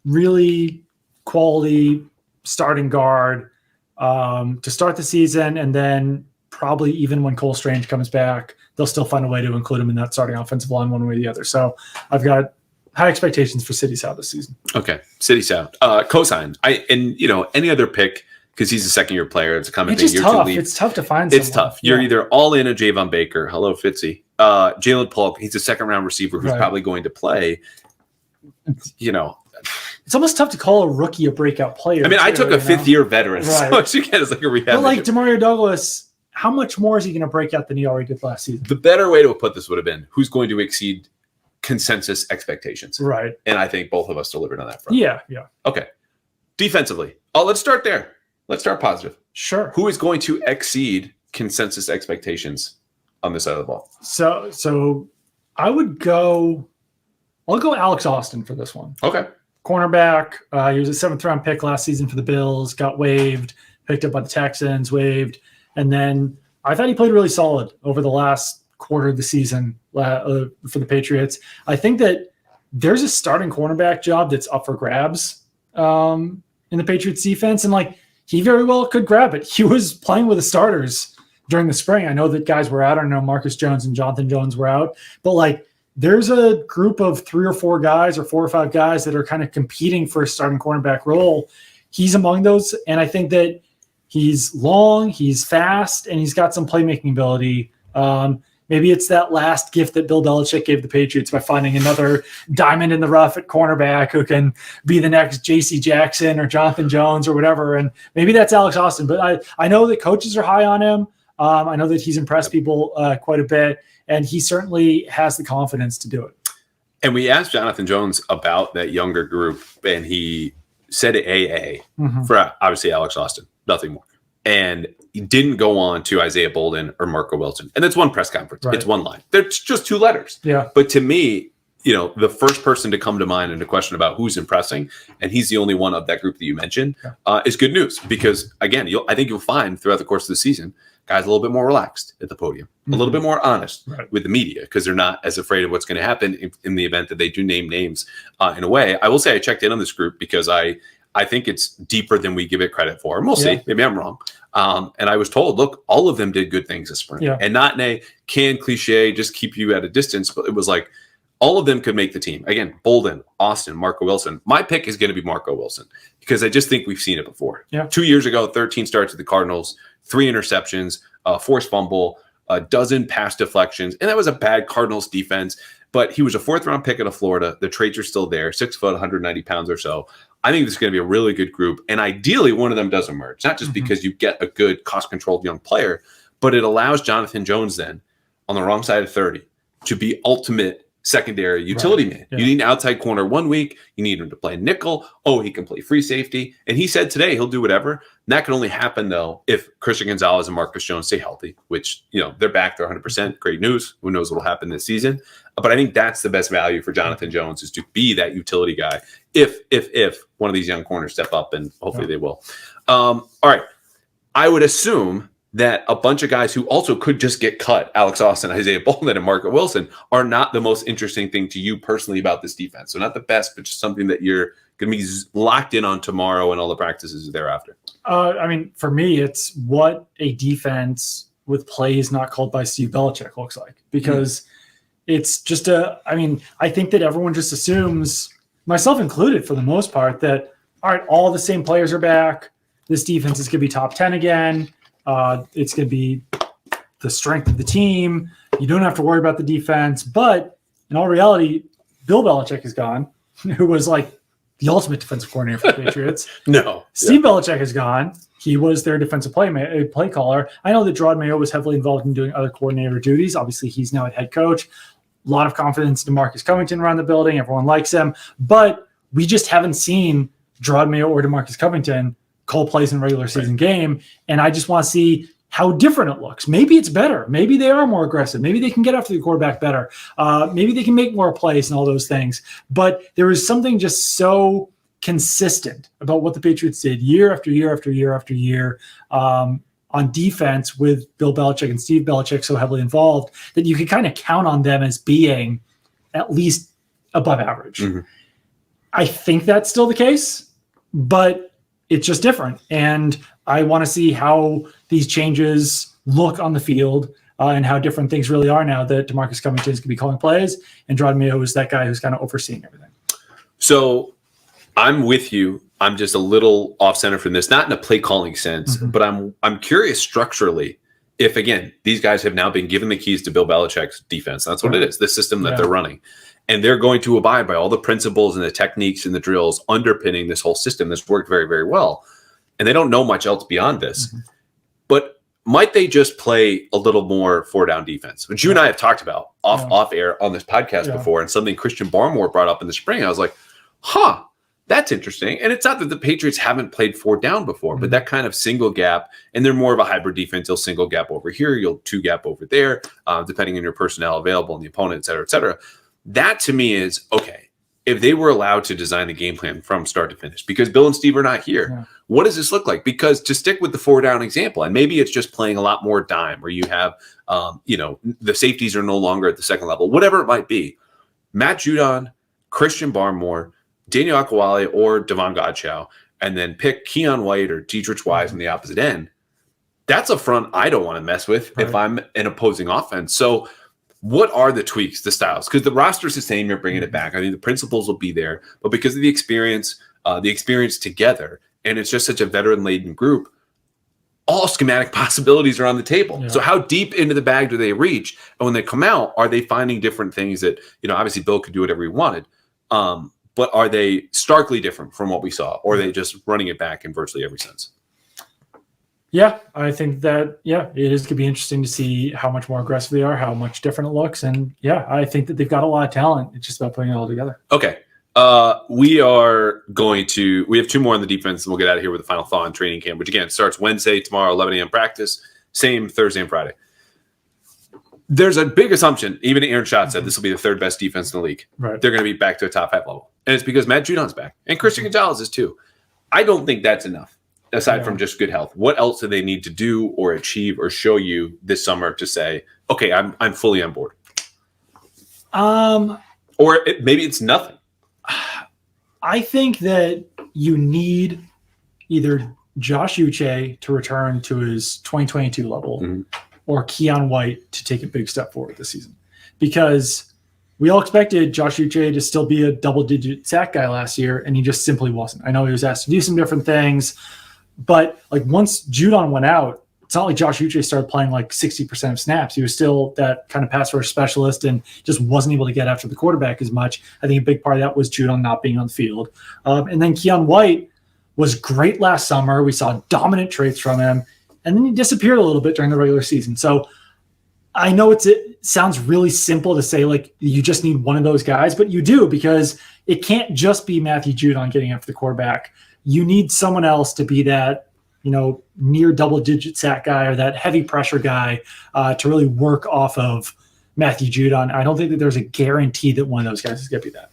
Speaker 2: really quality starting guard to start the season, and then probably even when Cole Strange comes back, they'll still find a way to include him in that starting offensive line one way or the other. So I've got high expectations for City South this season.
Speaker 1: Okay, City South. Cosigned. Any other pick, because he's a second-year player, it's a common thing.
Speaker 2: It's tough. It's tough to find someone.
Speaker 1: It's tough. You're either all in a Javon Baker. Hello, Fitzy. Jalen Polk, he's a second-round receiver who's probably going to play.
Speaker 2: It's almost tough to call a rookie a breakout player.
Speaker 1: I took a fifth-year veteran, so again, it's like a rehab.
Speaker 2: But Demario Douglas, how much more is he going to break out than he already did last season?
Speaker 1: The better way to put this would have been, who's going to exceed consensus expectations?
Speaker 2: Right.
Speaker 1: And I think both of us delivered on that front.
Speaker 2: Yeah.
Speaker 1: Okay. Defensively. Let's start there. Let's start positive.
Speaker 2: Sure.
Speaker 1: Who is going to exceed consensus expectations on this side of the ball?
Speaker 2: So I'll go Alex Austin for this one.
Speaker 1: Okay.
Speaker 2: Cornerback. He was a 7th-round pick last season for the Bills, got waived, picked up by the Texans, waived. And then I thought he played really solid over the last quarter of the season for the Patriots. I think that there's a starting cornerback job that's up for grabs in the Patriots defense. And like, he very well could grab it. He was playing with the starters during the spring. I know that guys were out. I know Marcus Jones and Jonathan Jones were out, but like, there's a group of 3 or 4 guys or 4 or 5 guys that are kind of competing for a starting cornerback role. He's among those. And I think that he's long, he's fast, and he's got some playmaking ability. Maybe it's that last gift that Bill Belichick gave the Patriots by finding another diamond in the rough at cornerback who can be the next J.C. Jackson or Jonathan Jones or whatever. And maybe that's Alex Austin. But I know that coaches are high on him. I know that he's impressed people quite a bit, and he certainly has the confidence to do it.
Speaker 1: And we asked Jonathan Jones about that younger group, and he said AA for obviously Alex Austin, nothing more. And he didn't go on to Isaiah Bolden or Marco Wilson. And that's one press conference. Right. It's one line. There's just 2 letters.
Speaker 2: Yeah.
Speaker 1: But to me, the first person to come to mind in a question about who's impressing, and he's the only one of that group that you mentioned, is good news. Because, again, I think you'll find throughout the course of the season, guys a little bit more relaxed at the podium, a little bit more honest with the media, because they're not as afraid of what's going to happen in the event that they do name names in a way. I will say I checked in on this group because I think it's deeper than we give it credit for. And we'll see. Maybe I'm wrong. And I was told, look, all of them did good things this spring. And not in a canned cliche, just keep you at a distance. But it was like all of them could make the team. Again, Bolden, Austin, Marco Wilson. My pick is going to be Marco Wilson because I just think we've seen it before. 2 years ago, 13 starts at the Cardinals, 3 interceptions, forced fumble, a dozen pass deflections. And that was a bad Cardinals defense. But he was a 4th-round pick out of Florida. The traits are still there, 6 foot, 190 pounds or so. I think this is going to be a really good group. And ideally, one of them does emerge, not just because you get a good cost-controlled young player, but it allows Jonathan Jones then on the wrong side of 30 to be ultimate secondary utility man. You need an outside corner 1 week. You need him to play nickel. Oh, he can play free safety. And he said today he'll do whatever. And that can only happen, though, if Christian Gonzalez and Marcus Jones stay healthy, which, they're back. They're 100%. Great news. Who knows what will happen this season. But I think that's the best value for Jonathan Jones is to be that utility guy if one of these young corners step up, and hopefully they will. All right. I would assume that a bunch of guys who also could just get cut, Alex Austin, Isaiah Bolden, and Marco Wilson, are not the most interesting thing to you personally about this defense. So not the best, but just something that you're going to be locked in on tomorrow and all the practices thereafter.
Speaker 2: For me, it's what a defense with plays not called by Steve Belichick looks like. Because it's just I think that everyone just assumes, myself included for the most part, that, all right, all the same players are back. This defense is going to be top 10 again. It's going to be the strength of the team. You don't have to worry about the defense. But in all reality, Bill Belichick is gone, who was like the ultimate defensive coordinator for the Patriots. Steve Belichick is gone. He was their defensive play caller. I know that Drake Maye was heavily involved in doing other coordinator duties. Obviously, he's now a head coach. A lot of confidence in DeMarcus Covington around the building. Everyone likes him. But we just haven't seen Drake Maye or DeMarcus Covington call plays in regular season game. And I just want to see how different it looks. Maybe it's better. Maybe they are more aggressive. Maybe they can get after the quarterback better. Maybe they can make more plays and all those things. But there is something just so consistent about what the Patriots did year after year after year after year on defense with Bill Belichick and Steve Belichick so heavily involved that you could kind of count on them as being at least above average. I think that's still the case, but it's just different. And I want to see how these changes look on the field and how different things really are now that DeMarcus Covington is going to be calling plays and Drake Maye is that guy who's kind of overseeing everything.
Speaker 1: So I'm with you. I'm just a little off center from this, not in a play calling sense, but I'm curious structurally if, again, these guys have now been given the keys to Bill Belichick's defense. That's what it is, the system that they're running. And they're going to abide by all the principles and the techniques and the drills underpinning this whole system that's worked very, very well. And they don't know much else beyond this. But might they just play a little more 4-down defense, which you and I have talked about off air on this podcast before, and something Christian Barmore brought up in the spring. I was like, That's interesting. And it's not that the Patriots haven't played 4 down before, but that kind of single gap, and they're more of a hybrid defense. You'll single gap over here, you'll 2 gap over there, depending on your personnel available and the opponent, et cetera, et cetera. That to me is, okay, if they were allowed to design the game plan from start to finish, because Bill and Steve are not here, what does this look like? Because to stick with the 4 down example, and maybe it's just playing a lot more dime where you have, the safeties are no longer at the second level, whatever it might be. Matt Judon, Christian Barmore, Daniel Akawale or Devon Godchow, and then pick Keon White or Dietrich Wise on the opposite end. That's a front I don't want to mess with if I'm an opposing offense. So what are the tweaks, the styles? Because the roster's the same, you're bringing it back. I think the principles will be there, but because of the experience together, and it's just such a veteran-laden group, all schematic possibilities are on the table. Yeah. So how deep into the bag do they reach? And when they come out, are they finding different things that, obviously Bill could do whatever he wanted, but are they starkly different from what we saw? Or are they just running it back in virtually every sense?
Speaker 2: Yeah, I think that, it is going to be interesting to see how much more aggressive they are, how much different it looks. And I think that they've got a lot of talent. It's just about putting it all together.
Speaker 1: Okay. We have 2 more on the defense, and we'll get out of here with the final thought on training camp, which again starts Wednesday, tomorrow, 11 a.m. practice, same Thursday and Friday. There's a big assumption, even Aaron Schatz said this will be the 3rd best defense in the league.
Speaker 2: Right.
Speaker 1: They're going to be back to a top 5 level. And it's because Matt Judon's back. And Christian Gonzalez is too. I don't think that's enough, aside from just good health. What else do they need to do or achieve or show you this summer to say, okay, I'm fully on board? Maybe it's nothing.
Speaker 2: I think that you need either Josh Uche to return to his 2022 level or Keon White to take a big step forward this season. Because we all expected Josh Uche to still be a double-digit sack guy last year, and he just simply wasn't. I know he was asked to do some different things, but once Judon went out, it's not like Josh Uche started playing 60% of snaps. He was still that kind of pass rush specialist and just wasn't able to get after the quarterback as much. I think a big part of that was Judon not being on the field. And then Keon White was great last summer. We saw dominant traits from him, and then he disappeared a little bit during the regular season. So I know it sounds really simple to say you just need one of those guys, but you do, because it can't just be Matthew Judon getting after the quarterback. You need someone else to be that, near double-digit sack guy or that heavy pressure guy to really work off of Matthew Judon. I don't think that there's a guarantee that one of those guys is going to be that.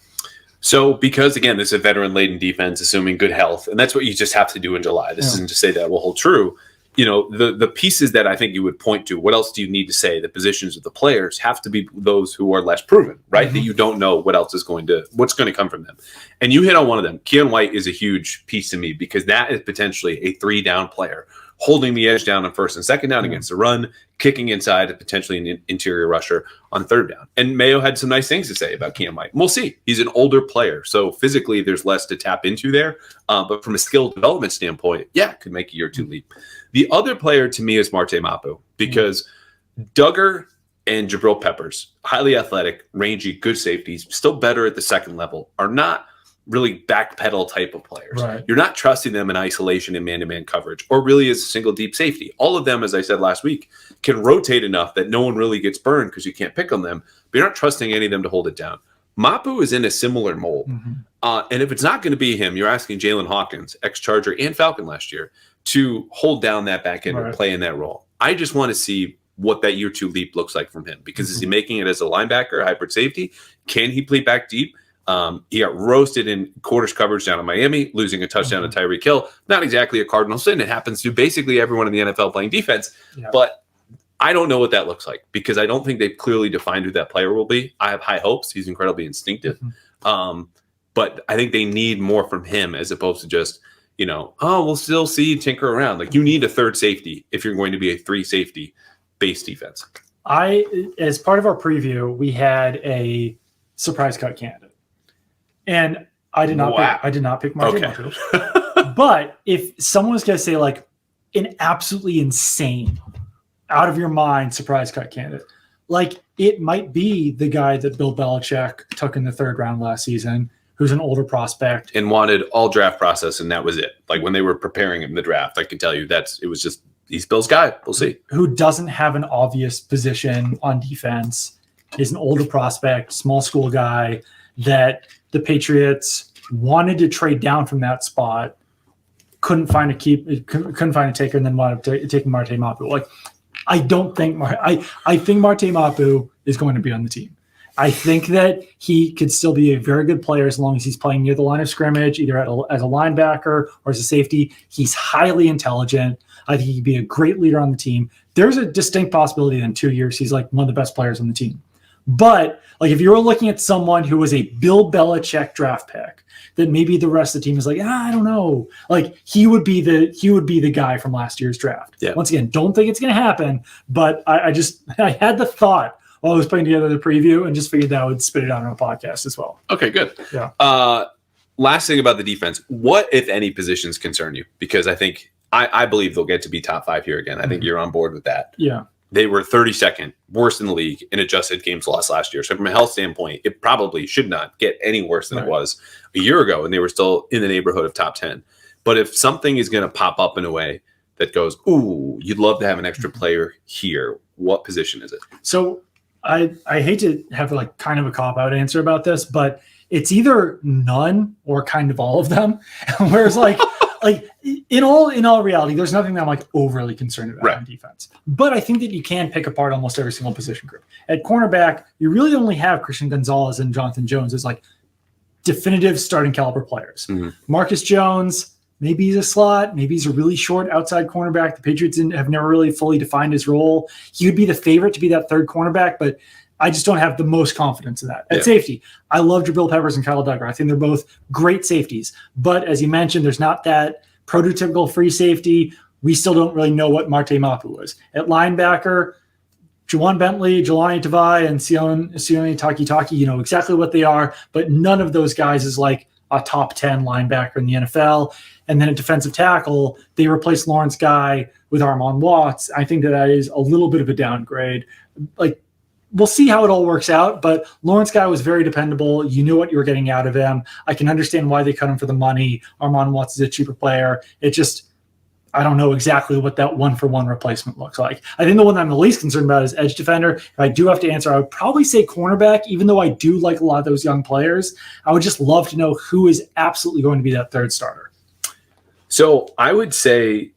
Speaker 1: So because, again, this is a veteran-laden defense, assuming good health, and that's what you just have to do in July. This isn't to say that will hold true. The pieces that I think you would point to, what else do you need to say? The positions of the players have to be those who are less proven, right? That you don't know what's going to come from them. And you hit on one of them. Keon White is a huge piece to me because that is potentially a 3-down player, holding the edge down on 1st and 2nd down against the run, kicking inside, and potentially an interior rusher on 3rd down. And Mayo had some nice things to say about Keon White. We'll see. He's an older player, so physically there's less to tap into there. But from a skill development standpoint, could make a year or 2 leap. The other player to me is Marte Mapu, because Duggar and Jabril Peppers, highly athletic, rangy, good safeties, still better at the 2nd level, are not really backpedal type of players.
Speaker 2: Right.
Speaker 1: You're not trusting them in isolation and man-to-man coverage, or really as a single deep safety. All of them, as I said last week, can rotate enough that no one really gets burned because you can't pick on them, but you're not trusting any of them to hold it down. Mapu is in a similar mold. And if it's not going to be him, you're asking Jalen Hawkins, ex-Charger and Falcon last year, to hold down that back end and play in that role. I just want to see what that year 2 leap looks like from him, because is he making it as a linebacker, a hybrid safety? Can he play back deep? He got roasted in quarters coverage down in Miami, losing a touchdown to Tyreek Hill. Not exactly a cardinal sin. It happens to basically everyone in the NFL playing defense. But I don't know what that looks like, because I don't think they've clearly defined who that player will be. I have high hopes. He's incredibly instinctive. But I think they need more from him as opposed to just, we'll still see tinker around. You need a 3rd safety if you're going to be a 3 safety base defense.
Speaker 2: As part of our preview, we had a surprise cut candidate. And I did not pick Marte Mapu. But if someone was going to say an absolutely insane, out of your mind surprise cut candidate, it might be the guy that Bill Belichick took in the 3rd round last season, who's an older prospect
Speaker 1: and wanted all draft process, and that was it. When they were preparing him in the draft, I can tell you it was just, he's Bill's guy. We'll see.
Speaker 2: Who doesn't have an obvious position on defense, is an older prospect, small school guy that the Patriots wanted to trade down from that spot, couldn't find a taker, and then wound up taking Marte Mapu. Like, I don't think I think Marte Mapu is going to be on the team. I think that he could still be a very good player as long as he's playing near the line of scrimmage, either as a linebacker or as a safety. He's highly intelligent. I think he'd be a great leader on the team. There's a distinct possibility that in 2 years he's like one of the best players on the team. But like if you were looking at someone who was a Bill Belichick draft pick, that maybe the rest of the team is like, I don't know. Like he would be the guy from last year's draft.
Speaker 1: Yeah.
Speaker 2: Once again, don't think it's going to happen, but I had the thought while I was putting together the preview and just figured that I would spit it out on a podcast as well.
Speaker 1: Okay, good.
Speaker 2: Yeah.
Speaker 1: Last thing about the defense, what, if any, positions concern you? Because I believe they'll get to be top 5 here again. I think you're on board with that.
Speaker 2: Yeah.
Speaker 1: They were 32nd, worst in the league in adjusted games lost last year. So from a health standpoint, it probably should not get any worse than it was a year ago, and they were still in the neighborhood of top 10. But if something is going to pop up in a way that goes, ooh, you'd love to have an extra player here, what position is it? So
Speaker 2: I hate to have like kind of a cop-out answer about this, but it's either none or kind of all of them. Whereas like in all reality, there's nothing that I'm like overly concerned about on defense. But I think that you can pick apart almost every single position group. At cornerback, you really only have Christian Gonzalez and Jonathan Jones as like definitive starting caliber players.
Speaker 1: Mm-hmm.
Speaker 2: Marcus Jones, maybe he's a slot, maybe he's a really short outside cornerback. The Patriots have never really fully defined his role. He would be the favorite to be that third cornerback, but I just don't have the most confidence in that. At safety, I love Jabril Peppers and Kyle Duggar. I think they're both great safeties. But as you mentioned, there's not that prototypical free safety. We still don't really know what Marte Mapu was. At linebacker, Juwan Bentley, Jelani Tavai, and Sione Takitaki, you know exactly what they are, but none of those guys is like a top 10 linebacker in the NFL. And then at defensive tackle, they replaced Lawrence Guy with Armon Watts. I think that is a little bit of a downgrade. Like, we'll see how it all works out, but Lawrence Guy was very dependable. You knew what you were getting out of him. I can understand why they cut him for the money. Armon Watts is a cheaper player. It just, I don't know exactly what that one-for-one replacement looks like. I think the one that I'm the least concerned about is edge defender. If I do have to answer, I would probably say cornerback, even though I do like a lot of those young players. I would just love to know who is absolutely going to be that third starter.
Speaker 1: So I would say,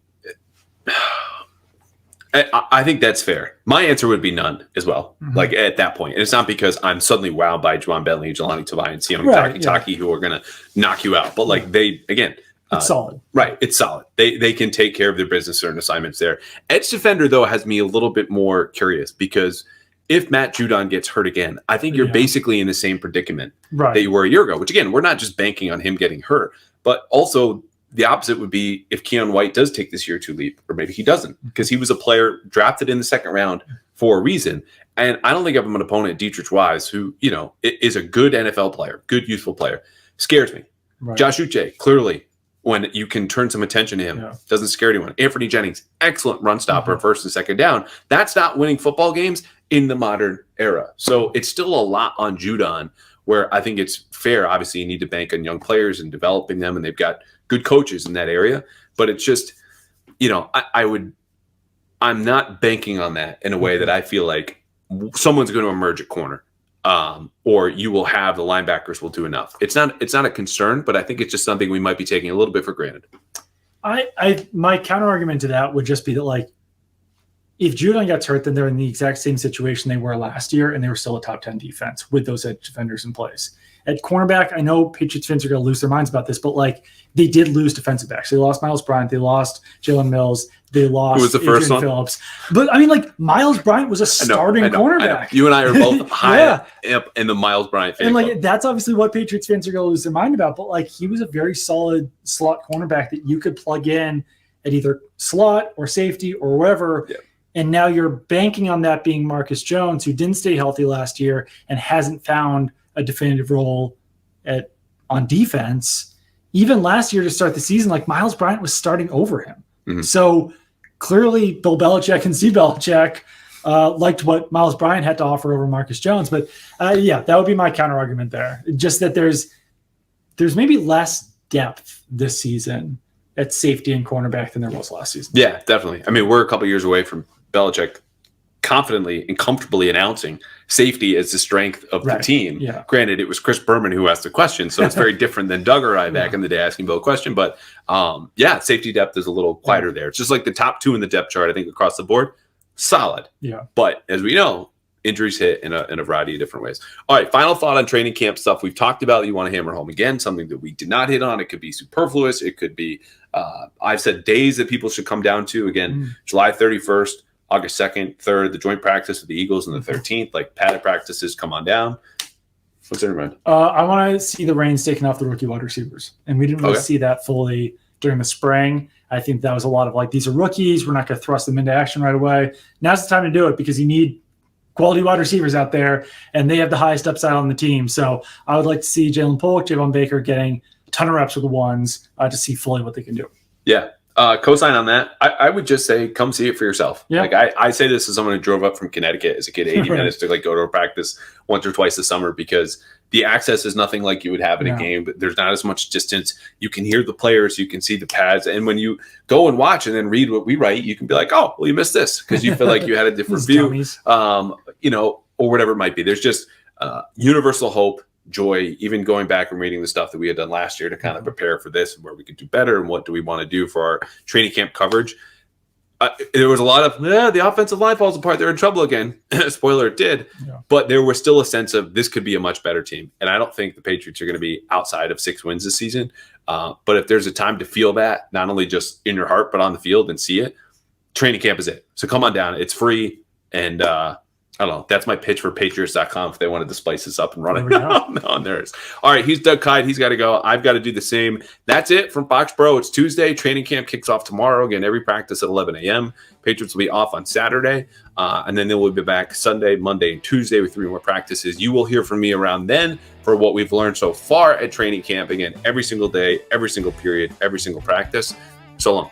Speaker 1: I think that's fair. My answer would be none as well. Like at that point, and it's not because I'm suddenly wowed by Juwan Bentley, Jelani Tavai, and Sione Takitaki, who are going to knock you out. But like
Speaker 2: it's solid.
Speaker 1: Right. It's solid. They can take care of their business certain assignments there. Edge defender, though, has me a little bit more curious because if Matt Judon gets hurt again, I think you're basically in the same predicament that you were a year ago, which again, we're not just banking on him getting hurt, but also the opposite would be if Keon White does take this year 2 leap, or maybe he doesn't, because he was a player drafted in the second round for a reason. And I don't think I have an opponent, Dietrich Wise, who, you know, is a good NFL player, good youthful player. Scares me. Josh Uche, clearly, when you can turn some attention to him, doesn't scare anyone. Anthony Jennings, excellent run stopper, first and second down. That's not winning football games in the modern era. So it's still a lot on Judon, where I think it's fair. Obviously, you need to bank on young players and developing them, and they've got good coaches in that area. But it's just, you know, I'm not banking on that in a way that I feel like someone's going to emerge at corner, or you will have the linebackers will do enough. It's not a concern, but I think it's just something we might be taking a little bit for granted.
Speaker 2: My counter argument to that would just be that, like, if Judon gets hurt, then they're in the exact same situation they were last year, and they were still a top 10 defense with those edge defenders in place. At cornerback, I know Patriots fans are going to lose their minds about this, but like they did lose defensive backs. They lost Miles Bryant, they lost Jalen Mills, they lost
Speaker 1: Who was the first one?
Speaker 2: Phillips. But I mean, like Miles Bryant was a starting cornerback.
Speaker 1: You and I are both high up in the Miles Bryant fan.
Speaker 2: And like
Speaker 1: club.
Speaker 2: that's obviously what Patriots fans are going to lose their mind about. But like he was a very solid slot cornerback that you could plug in at either slot or safety or wherever. Yeah. And now you're banking on that being Marcus Jones, who didn't stay healthy last year and hasn't found a definitive role on defense. Even last year to start the season, like Miles Bryant was starting over him. So clearly Bill Belichick and Steve Belichick liked what Miles Bryant had to offer over Marcus Jones. But that would be my counter argument there. Just that there's maybe less depth this season at safety and cornerback than there was last season.
Speaker 1: Yeah, definitely. I mean, we're a couple years away from Belichick confidently and comfortably announcing safety as the strength of the team.
Speaker 2: Yeah.
Speaker 1: Granted, it was Chris Berman who asked the question, so it's very different than Doug or I back in the day asking Bill a question. But safety depth is a little quieter there. It's just like the top 2 in the depth chart, I think, across the board, solid.
Speaker 2: Yeah.
Speaker 1: But as we know, injuries hit in a variety of different ways. All right, final thought on training camp stuff. We've talked about, you want to hammer home again, something that we did not hit on. It could be superfluous. It could be, I've said days that people should come down to. Again, July 31st, August 2nd, 3rd, the joint practice with the Eagles, and the 13th, like padded practices, come on down. What's in your mind?
Speaker 2: I want to see the reins taken off the rookie wide receivers. And we didn't really see that fully during the spring. I think that was a lot of like, these are rookies. We're not going to thrust them into action right away. Now's the time to do it because you need quality wide receivers out there, and they have the highest upside on the team. So I would like to see Jalen Polk, Javon Baker getting a ton of reps with the ones to see fully what they can do.
Speaker 1: Yeah. Cosign on that. I would just say, come see it for yourself.
Speaker 2: Yeah.
Speaker 1: Like I say this as someone who drove up from Connecticut as a kid, 80 minutes to like go to a practice once or twice this summer, because the access is nothing like you would have in a game. But there's not as much distance. You can hear the players, you can see the pads, and when you go and watch and then read what we write, you can be like, oh, well, you missed this because you feel like you had a different view, or whatever it might be. There's just universal hope, joy, even going back and reading the stuff that we had done last year to kind of prepare for this and where we could do better and what do we want to do for our training camp coverage. There was a lot of, the offensive line falls apart. They're in trouble again. Spoiler, it did. Yeah. But there was still a sense of this could be a much better team. And I don't think the Patriots are going to be outside of 6 wins this season. But if there's a time to feel that, not only just in your heart, but on the field and see it, training camp is it. So come on down. It's free. And I don't know. That's my pitch for Patriots.com if they wanted to spice this up and run it on theirs. All right, he's Doug Kyed. He's got to go. I've got to do the same. That's it from Foxborough. It's Tuesday. Training camp kicks off tomorrow. Again, every practice at 11 a.m. Patriots will be off on Saturday, and then they will be back Sunday, Monday, and Tuesday with 3 more practices. You will hear from me around then for what we've learned so far at training camp. Again, every single day, every single period, every single practice. So long.